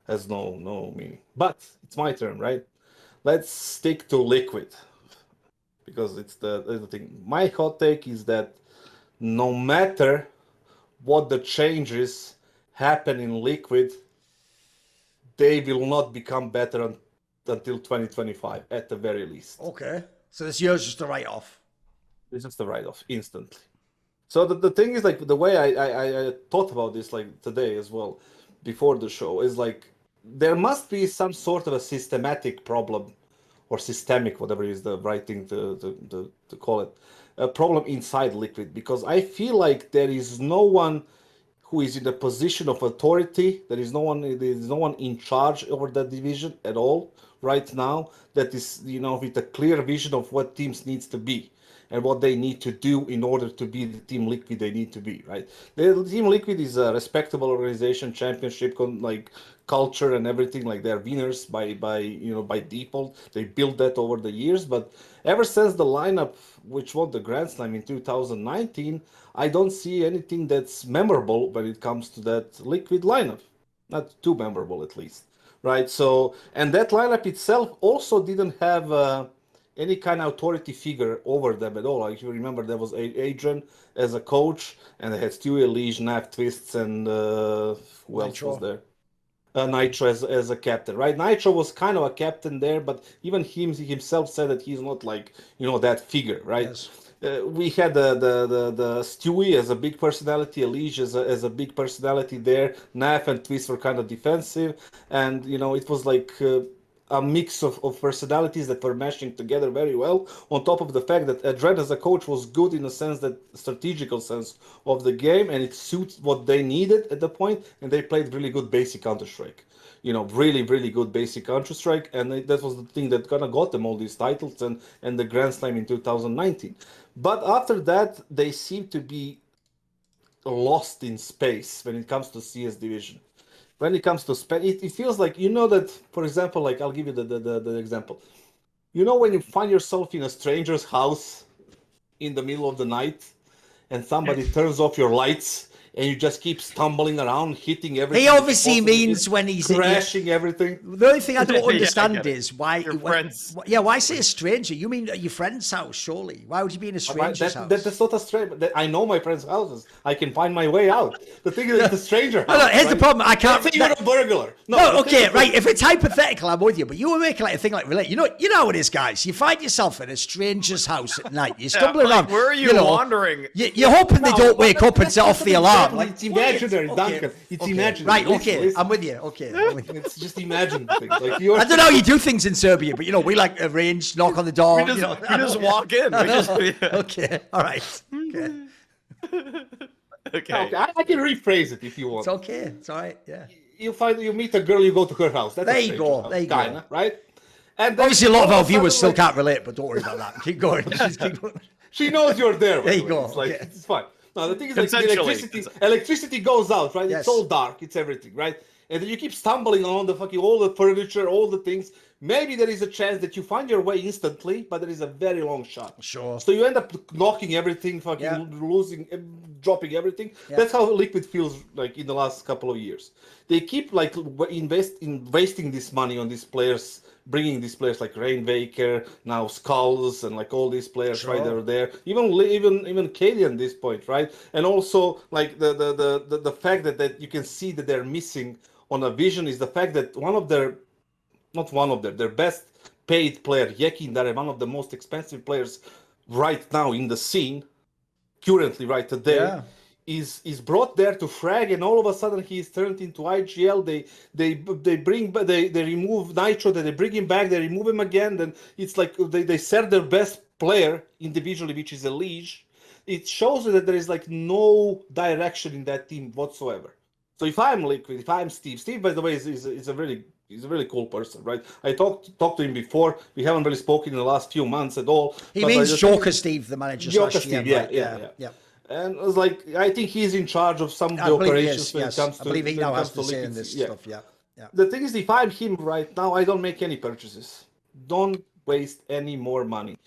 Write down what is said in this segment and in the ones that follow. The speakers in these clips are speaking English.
has no meaning. But it's my turn, right? Let's stick to liquid because it's the thing. My hot take is that no matter what the changes happen in liquid, they will not become better until 2025 at the very least. Okay. So this year's just a write-off. It's just a write-off instantly. So the thing is, like, the way I thought about this, like, today as well, before the show, is like there must be some sort of a systematic problem or systemic, whatever is the right thing to call it, a problem inside liquid, because I feel like there is no one who is in a position of authority. There is no one in charge over that division at all right now that is, with a clear vision of what teams needs to be and what they need to do in order to be the Team Liquid they need to be, right? The Team Liquid is a respectable organization, championship like culture and everything. Like, they're winners by default. They built that over the years, but ever since the lineup which won the Grand Slam in 2019, I don't see anything that's memorable when it comes to that Liquid lineup. Not too memorable, at least, right? So, and that lineup itself also didn't have any kind of authority figure over them at all. Like, you remember, there was Adrian as a coach, and they had Stewie, Lige, Nav, Twists, and who else was there? Nitro as a captain, right? Nitro was kind of a captain there, but even himself said that he's not like, that figure, right? Yes. We had the Stewie as a big personality, Elige as a big personality there. Naf and Twist were kind of defensive, and it was like a mix of personalities that were meshing together very well. On top of the fact that Adren as a coach was good in the sense that strategical sense of the game, and it suits what they needed at the point, and they played really good basic Counter-Strike. Really, really good basic Counter-Strike, and that was the thing that kind of got them all these titles and the Grand Slam in 2019. But after that, they seem to be lost in space when it comes to CS division. When it comes to space, it feels like, that, for example, like, I'll give you the example. When you find yourself in a stranger's house in the middle of the night and somebody turns off your lights, and you just keep stumbling around, hitting everything. He obviously means when he's crashing everything. The only thing I don't understand is why. Your friends. Why say a stranger? You mean at your friend's house, surely? Why would you be in a stranger's house? That's not a stranger. I know my friends' houses. I can find my way out. The thing is, it's a stranger house. Look, here's the problem. I can't. Let's say you're a burglar. No, okay, right. If it's hypothetical, I'm with you. But you were making like a thing like relate. You know how it is, guys. You find yourself in a stranger's house at night. You're stumbling around. Where are you wandering? You're hoping they don't wake up and set off the alarm. Like, it's imaginary, Duncan. It's imaginary. Right, okay. I'm with you. Okay. It's just imagined things. Like, I don't know how you do things in Serbia, but we like arrange, knock on the door. We just walk in. Okay, all right. Okay. I can rephrase it if you want. It's okay. It's all right. Yeah. You meet a girl, you go to her house. That's there you go. House, there you kinda, go. Right? And obviously, a lot of our viewers still can't relate, but don't worry about that. Keep going. She knows you're there. There you go. It's like it's fine. No, the thing is, like, the electricity goes out, right? Yes. It's all dark. It's everything, right? And then you keep stumbling on all the furniture, all the things. Maybe there is a chance that you find your way instantly, but there is a very long shot. Sure. So you end up knocking everything, losing, dropping everything. Yeah. That's how Liquid feels like in the last couple of years. They keep like wasting this money on these players, bringing these players like Rainmaker, now Skulls, and like all these players, right? They're there. Even Kalie at this point, right? And also like the fact that you can see that they're missing on a vision is the fact that their best paid player, Yekin, that is one of the most expensive players right now in the scene, currently right today, is brought there to frag, and all of a sudden he is turned into IGL. They remove Nitro, then they bring him back, they remove him again. Then it's like they sell their best player individually, which is a Lige. It shows that there is like no direction in that team whatsoever. So if I'm Liquid, if I'm Steve, by the way, is a really cool person, right? I talked to him before. We haven't really spoken in the last few months at all. He means Joker Steve, the manager. Joker Steve, yeah. And it was like, I think he's in charge of some of the operations when it comes to. I believe he now has to say in this stuff. Yeah. The thing is, if I'm him right now, I don't make any purchases. Don't waste any more money.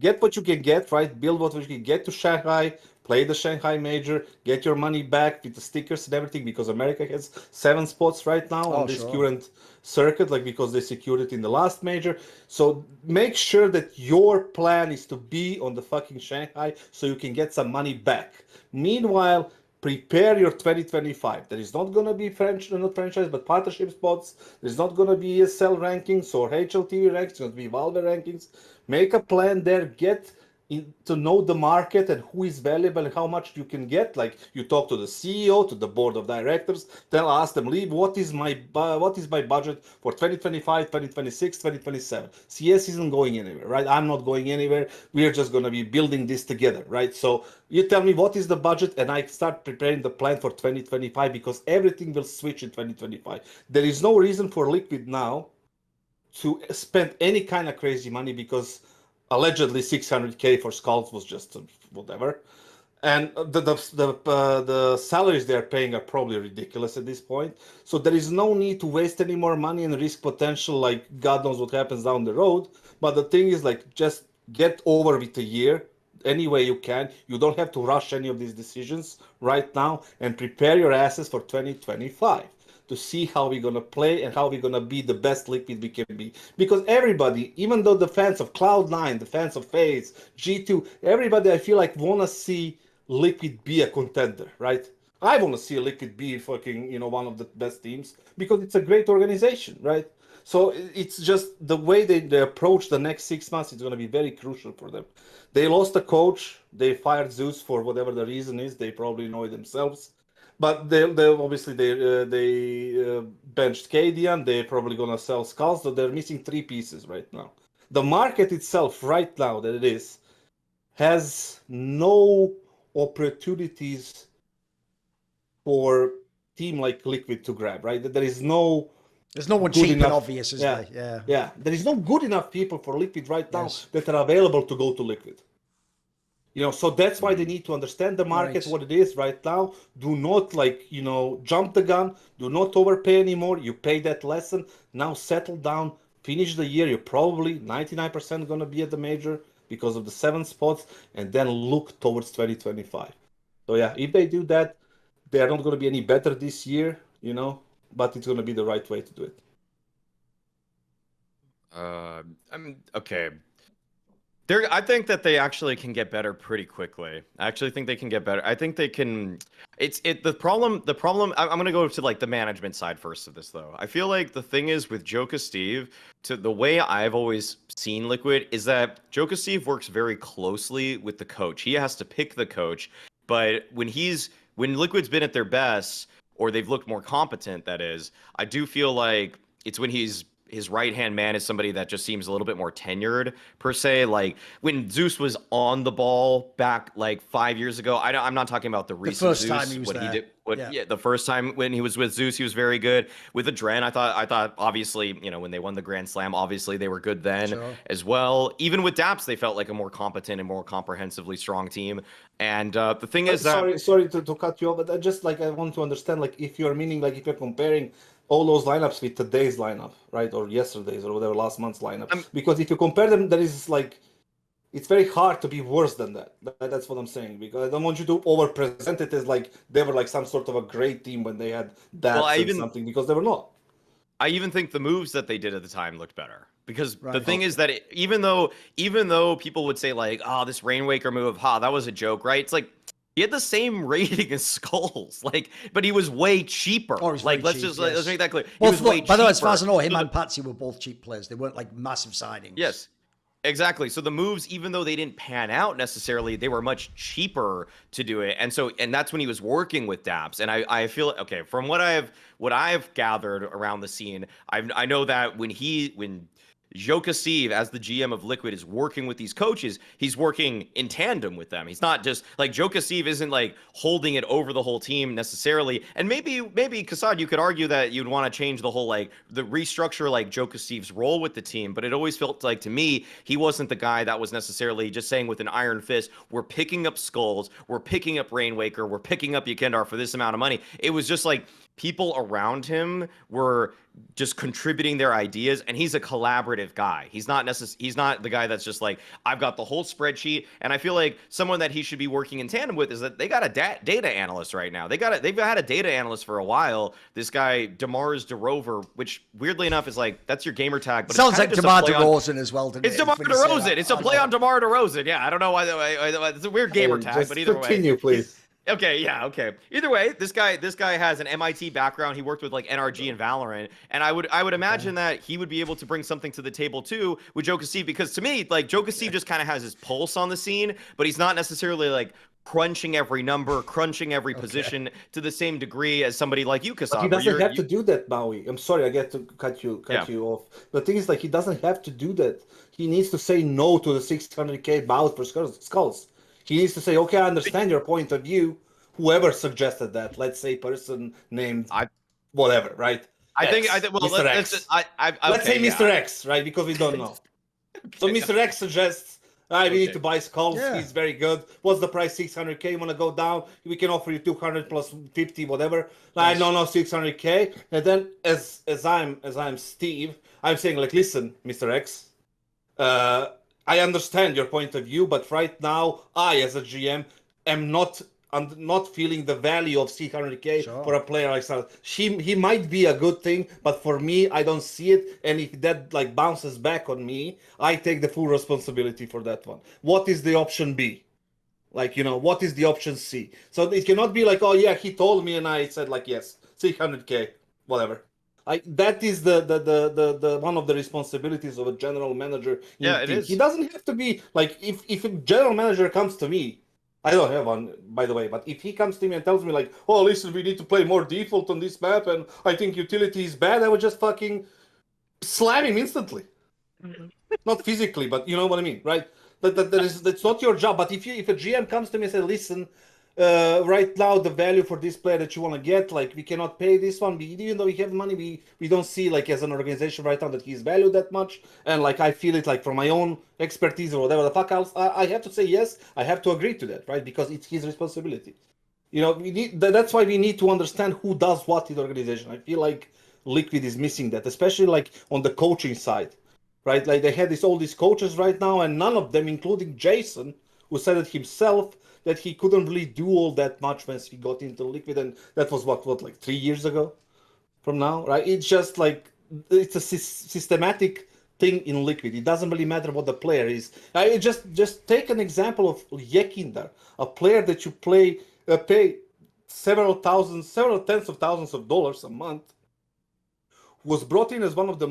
Get what you can get, right? Build what you can get to Shanghai. play the Shanghai Major, get your money back with the stickers and everything, because America has 7 spots right now on this current circuit, like because they secured it in the last major. So make sure that your plan is to be on the fucking Shanghai so you can get some money back. Meanwhile, prepare your 2025. There is not going to be not franchise, but partnership spots. There's not going to be ESL rankings or HLTV rankings. It's going to be Valve rankings. Make a plan there. Get to know the market and who is valuable and how much you can get. Like, you talk to the CEO, to the board of directors, ask them, Lee, what is my budget for 2025, 2026, 2027? CS isn't going anywhere, right? I'm not going anywhere. We are just going to be building this together, right? So you tell me what is the budget, and I start preparing the plan for 2025, because everything will switch in 2025. There is no reason for Liquid now to spend any kind of crazy money, because allegedly 600K for Skulls was just whatever, and the salaries they're paying are probably ridiculous at this point. So there is no need to waste any more money and risk potential, like God knows what happens down the road. But the thing is, like, just get over with a year any way you can. You don't have to rush any of these decisions right now, and prepare your asses for 2025. To see how we're going to play and how we're going to be the best Liquid we can be. Because everybody, even though the fans of Cloud9, the fans of FaZe, G2, everybody, I feel like, want to see Liquid be a contender, right? I want to see Liquid be fucking, one of the best teams, because it's a great organization, right? So it's just the way they approach the next 6 months is going to be very crucial for them. They lost a coach. They fired Zeus for whatever the reason is. They probably know it themselves. But they obviously benched Cadian. They're probably gonna sell Skulls, so they're missing 3 pieces right now. The market itself right now that it is has no opportunities for team like Liquid to grab, right? There's no one cheap and obvious, is there? Yeah. There is no good enough people for Liquid right now that are available to go to Liquid. So that's why they need to understand the market, what it is right now. Do not, jump the gun. Do not overpay anymore. You pay that lesson. Now settle down. Finish the year. You're probably 99% going to be at the major because of the 7 spots. And then look towards 2025. So, yeah, if they do that, they are not going to be any better this year, but it's going to be the right way to do it. Okay. I think that they actually can get better pretty quickly. I actually think they can get better. I think they can. The problem. I'm gonna go to the management side first of this though. I feel like the thing is with Joka Steve, to the way I've always seen Liquid is that Joka Steve works very closely with the coach. He has to pick the coach, but when Liquid's been at their best, or they've looked more competent, that is, I do feel like it's when his right-hand man is somebody that just seems a little bit more tenured, per se. Like, when Zeus was on the ball back, 5 years ago, I'm not talking about the recent first Zeus. time he was there. The first time when he was with Zeus, he was very good. With Adren, I thought obviously, when they won the Grand Slam, obviously they were good then as well. Even with Daps, they felt like a more competent and more comprehensively strong team. And the thing is that... Sorry to cut you off, but I want to understand, if you're comparing all those lineups with today's lineup, right, or yesterday's or whatever, last month's lineup, because if you compare them, there is it's very hard to be worse than that. That's what I'm saying, because I don't want you to over-present it as they were some sort of a great team when they had that something, because they were not. I even think the moves that they did at the time looked better. Because the thing is that even though people would say this Rainwaker move, that was a joke, right? It's he had the same rating as Skulls, but he was way cheaper. Let's make that clear. Well, by the way, as far as I know, him and Patsy were both cheap players. They weren't massive signings. Yes, exactly. So the moves, even though they didn't pan out necessarily, they were much cheaper to do it. And that's when he was working with Daps. And I feel, okay, from what I've gathered around the scene, I know that when Joka Steve, as the GM of Liquid, is working with these coaches, he's working in tandem with them. He's not just Joka Steve isn't holding it over the whole team necessarily. And maybe Kassad, you could argue that you'd want to change the whole the restructure Joka Steve's role with the team, but it always felt to me he wasn't the guy that was necessarily just saying with an iron fist, we're picking up Skulls, we're picking up Rainwaker, we're picking up Yekindar for this amount of money. It was just people around him were just contributing their ideas, and he's a collaborative guy. He's not the guy that's just like, I've got the whole spreadsheet. And I feel like someone that he should be working in tandem with is that they got a data analyst right now. They've had a data analyst for a while. This guy DeMars DeRover, which weirdly enough is like, that's your gamer tag, but sounds it's like just DeMar a play on- DeRozan as well. It's DeMar DeRozan. It's a play on DeMar DeRozan. Yeah, I don't know why. It's a weird gamer tag, Just but either way. continue, please. Okay, yeah, okay. Either way, this guy has an MIT background. He worked with like NRG and Valorant, and I would imagine that he would be able to bring something to the table too with Joe Casseve, because to me, like Joe Casseve just kind of has his pulse on the scene, but he's not necessarily like crunching every number, crunching every position to the same degree as somebody like you, Cassave. He doesn't have to do that, Maui. I'm sorry, I get to cut you off. The thing is, like, he doesn't have to do that. He needs to say no to the 600K bout for skulls. He needs to say, okay, I understand your point of view. Whoever suggested that, let's say person named whatever, right? Mr. X. Let's say Mr. X, right? Because we don't know. So Mr. X suggests, we need to buy skulls. Yeah. He's very good. What's the price? 600K. You want to go down? We can offer you 200 plus 50, whatever. Like, no, 600K. And then as I'm Steve, I'm saying, like, listen, Mr. X, I understand your point of view, but right now, I, as a GM, am not feeling the value of 600K for a player like that. He might be a good thing, but for me, I don't see it. And if that like bounces back on me, I take the full responsibility for that one. What is the option B? Like, what is the option C? So it cannot be like, oh yeah, he told me and I said like, yes, 600K, whatever. That is the one of the responsibilities of a general manager. Yeah, it is. He doesn't have to be like, if a general manager comes to me, I don't have one, by the way, but if he comes to me and tells me like, oh, listen, we need to play more default on this map and I think utility is bad, I would just fucking slam him instantly. Not physically, but you know what I mean, right? That's not your job. But if a GM comes to me and says, listen, right now the value for this player that you want to get, like, we cannot pay this one, even though we have money, we don't see like as an organization right now that he's valued that much, and like I feel it like from my own expertise or whatever the fuck else, I have to say yes, I have to agree to that, right? Because it's his responsibility. That's why we need to understand who does what in the organization. I feel like Liquid is missing that, especially like on the coaching side, right? Like they had all these coaches right now, and none of them, including Jason, who said it himself, that he couldn't really do all that much once he got into Liquid, and that was what like 3 years ago from now, right? It's just like, it's a systematic thing in Liquid. It doesn't really matter what the player is. Just take an example of Yekindar, a player that you pay several tens of thousands of dollars a month, was brought in as one of the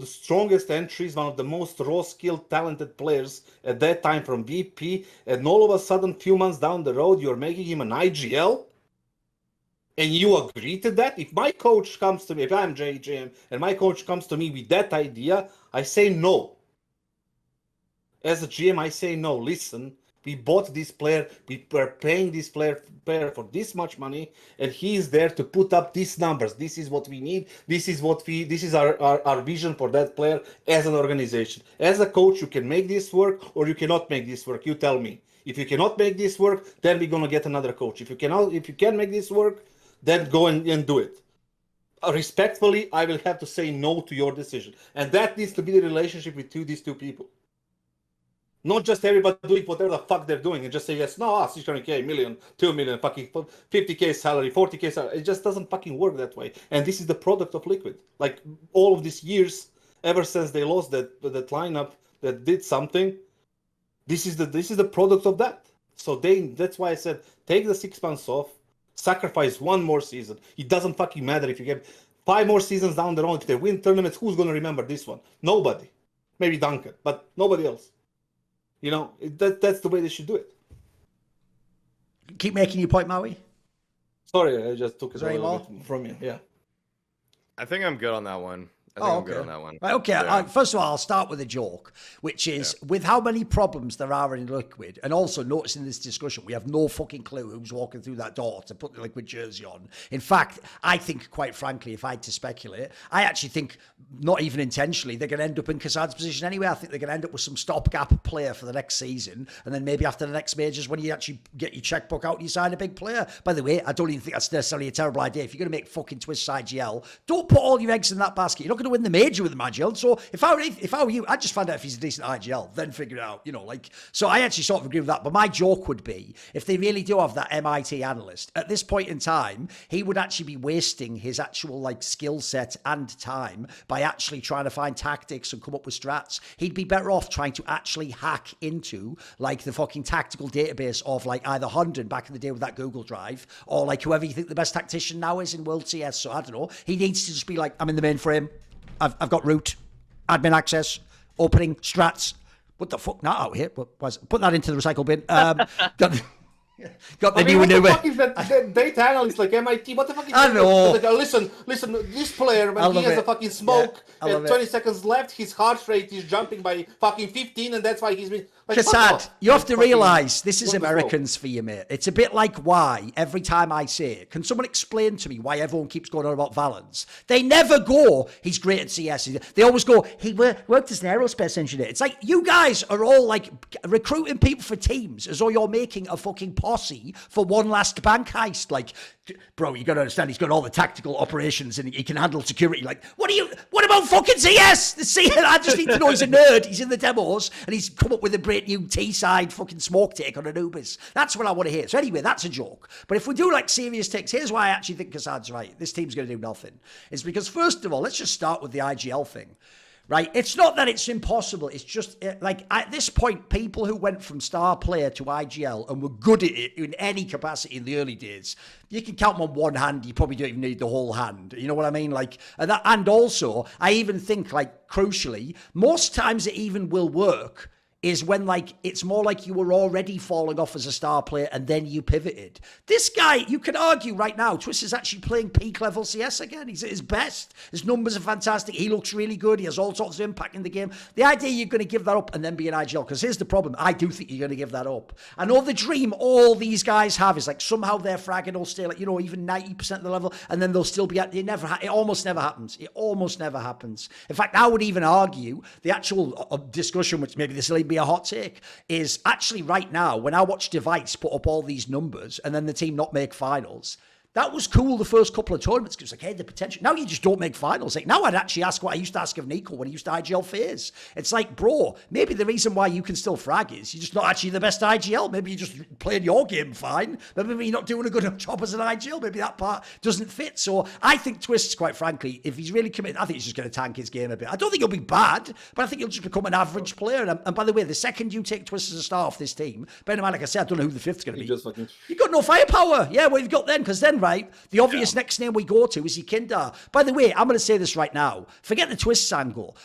strongest entries, one of the most raw skilled, talented players at that time from VP, and all of a sudden, few months down the road, you're making him an IGL, and you agree to that? If my coach comes to me, if I'm JGM, and my coach comes to me with that idea, I say no. As a GM, I say no. Listen, we bought this player, we were paying this player for this much money, and he is there to put up these numbers. This is what we need. This is our vision for that player as an organization. As a coach, you can make this work or you cannot make this work. You tell me. If you cannot make this work, then we're gonna get another coach. If you can make this work, then go and do it. Respectfully, I will have to say no to your decision. And that needs to be the relationship with these two people. Not just everybody doing whatever the fuck they're doing and just say yes, no, 600K, million, 2 million, fucking 50K salary, 40K salary. It just doesn't fucking work that way. And this is the product of Liquid. Like all of these years, ever since they lost that lineup that did something, this is the product of that. So that's why I said take the 6 months off, sacrifice one more season. It doesn't fucking matter if you get 5 more seasons down the road. If they win tournaments, who's gonna remember this one? Nobody. Maybe Duncan, but nobody else. That's the way they should do it. Keep making your point, Maui. Sorry, I just took it there a any little more? bit from you. Yeah. I think I'm good on that one. I think I'm good on that one. Right, okay, Yeah. first of all, I'll start with a joke, which is with how many problems there are in Liquid, and also noticing this discussion, we have no fucking clue who's walking through that door to put the Liquid jersey on. In fact, I think, quite frankly, if I had to speculate, I actually think, not even intentionally, they're going to end up in Kassad's position anyway. I think they're going to end up with some stopgap player for the next season, and then maybe after the next majors, when you actually get your checkbook out, you sign a big player. By the way, I don't even think that's necessarily a terrible idea. If you're going to make fucking Twists IGL, don't put all your eggs in that basket. You're not going to win the major with the IGL. So if I were you, I'd just find out if he's a decent IGL, then figure it out, you know, like, so I actually sort of agree with that. But my joke would be, if they really do have that MIT analyst, at this point in time, he would actually be wasting his actual like skill set and time by actually trying to find tactics and come up with strats. He'd be better off trying to actually hack into like the fucking tactical database of like either Hunden back in the day with that Google Drive, or like whoever you think the best tactician now is in World CS. So I don't know. He needs to just be like, I'm in the mainframe. I've got root, admin access, opening, strats. What the fuck? Not out here. Put that into the recycle bin. Got the new what the maneuver. fuck is that data analyst like MIT? What the fuck is I that? know. Like, listen, this player, when he has a fucking smoke, Yeah, 20 seconds left, his heart rate is jumping by fucking 15, and that's why he's been... Like, Kassad, you have to Fucking- realise this is what the Americans for you, mate. It's a bit like why, every time I say it, can someone explain to me why everyone keeps going on about Valance? They never go, he's great at CS. They always go, he worked as an aerospace engineer. It's like, you guys are all like recruiting people for teams as though you're making a fucking posse for one last bank heist. Like, bro, you got to understand, he's got all the tactical operations and he can handle security. Like, what about fucking CS? I just need to know he's a nerd. He's in the demos and he's come up with a great new T-side fucking smoke take on Anubis. That's what I want to hear. So anyway, that's a joke. But if we do like serious takes, here's why I actually think Kassad's right. This team's going to do nothing. It's because, first of all, let's just start with the IGL thing. Right? It's not that it's impossible. It's just like at this point, people who went from star player to IGL and were good at it in any capacity in the early days, you can count them on one hand. You probably don't even need the whole hand. You know what I mean? Like, and also, I even think, like, crucially, most times it even will work is when, like, it's more like you were already falling off as a star player and then you pivoted. This guy, you could argue right now, Twist is actually playing peak level CS again. He's at his best. His numbers are fantastic. He looks really good. He has all sorts of impact in the game. The idea you're going to give that up and then be an IGL, because here's the problem. I do think you're going to give that up. I know the dream all these guys have is like somehow their fragging will stay like, you know, even 90% of the level, and then they'll still be at, it almost never happens. It almost never happens. In fact, I would even argue the actual discussion, which maybe this will be a hot take, is actually right now, when I watch Device put up all these numbers and then the team not make finals, that was cool the first couple of tournaments because, like, hey, the potential. Now you just don't make finals. Like, now I'd actually ask what I used to ask of Nico when he used to IGL phase. It's like, bro, maybe the reason why you can still frag is you're just not actually the best IGL. Maybe you're just playing your game fine. Maybe you're not doing a good enough job as an IGL. Maybe that part doesn't fit. So I think Twists, quite frankly, if he's really committed, I think he's just going to tank his game a bit. I don't think he'll be bad, but I think he'll just become an average player. And by the way, the second you take Twists as a star off this team, bear in mind, like I said, I don't know who the fifth's going to be. You've got no firepower. Yeah, what you've got then, because then, right, the obvious next name we go to is Yekindar. By the way, I'm going to say this right now. Forget the Twists angle.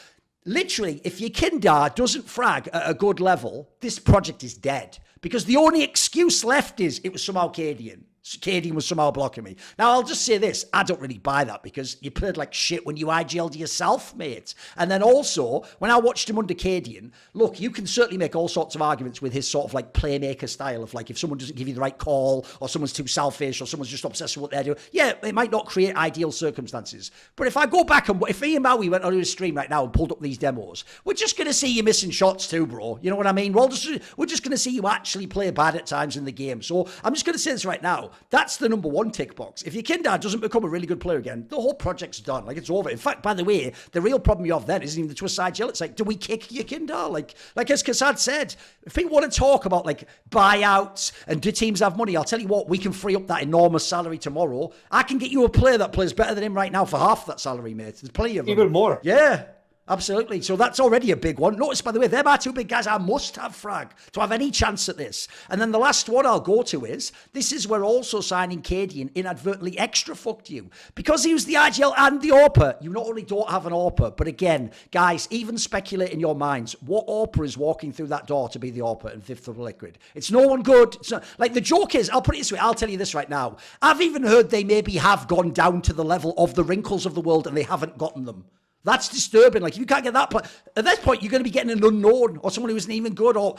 Literally, if Yekindar doesn't frag at a good level, this project is dead. Because the only excuse left is it was somehow Cadian. Cadian was somehow blocking me. Now, I'll just say this. I don't really buy that because you played like shit when you IGL'd yourself, mate. And then also, when I watched him under Cadian, look, you can certainly make all sorts of arguments with his sort of like playmaker style of like if someone doesn't give you the right call or someone's too selfish or someone's just obsessed with what they're doing. Yeah, it might not create ideal circumstances. But if I go back and if me and Maui went on his stream right now and pulled up these demos, we're just going to see you missing shots too, bro. You know what I mean? We're just going to see you actually play bad at times in the game. So I'm just going to say this right now. That's the number one tick box. If Yekindar doesn't become a really good player again, the whole project's done. Like, it's over. In fact, by the way, the real problem you have then isn't even the Twist IGL. It's like, do we kick Yekindar? Like as Kassad said, if people want to talk about like buyouts and do teams have money, I'll tell you what, we can free up that enormous salary tomorrow. I can get you a player that plays better than him right now for half that salary, mate. There's plenty of them. Even more. Yeah. Absolutely. So that's already a big one. Notice, by the way, they're my two big guys I must have frag to have any chance at this. And then the last one I'll go to is, this is where also signing Cadian inadvertently extra fucked you. Because he was the IGL and the AWPer, you not only don't have an AWPer, but again, guys, even speculate in your minds, what AWPer is walking through that door to be the AWPer in fifth of the Liquid? It's no one good. It's not, like, the joke is, I'll put it this way, I'll tell you this right now. I've even heard they maybe have gone down to the level of the Wrinkles of the world and they haven't gotten them. That's disturbing. Like, if you can't get that, at this point, you're going to be getting an unknown or someone who isn't even good, or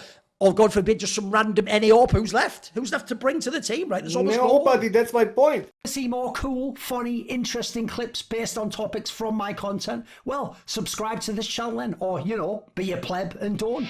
God forbid, just some random NAOP who's left. Who's left to bring to the team, right? There's almost nobody. That's my point. See more cool, funny, interesting clips based on topics from my content? Well, subscribe to this channel then, or, you know, be a pleb and don't.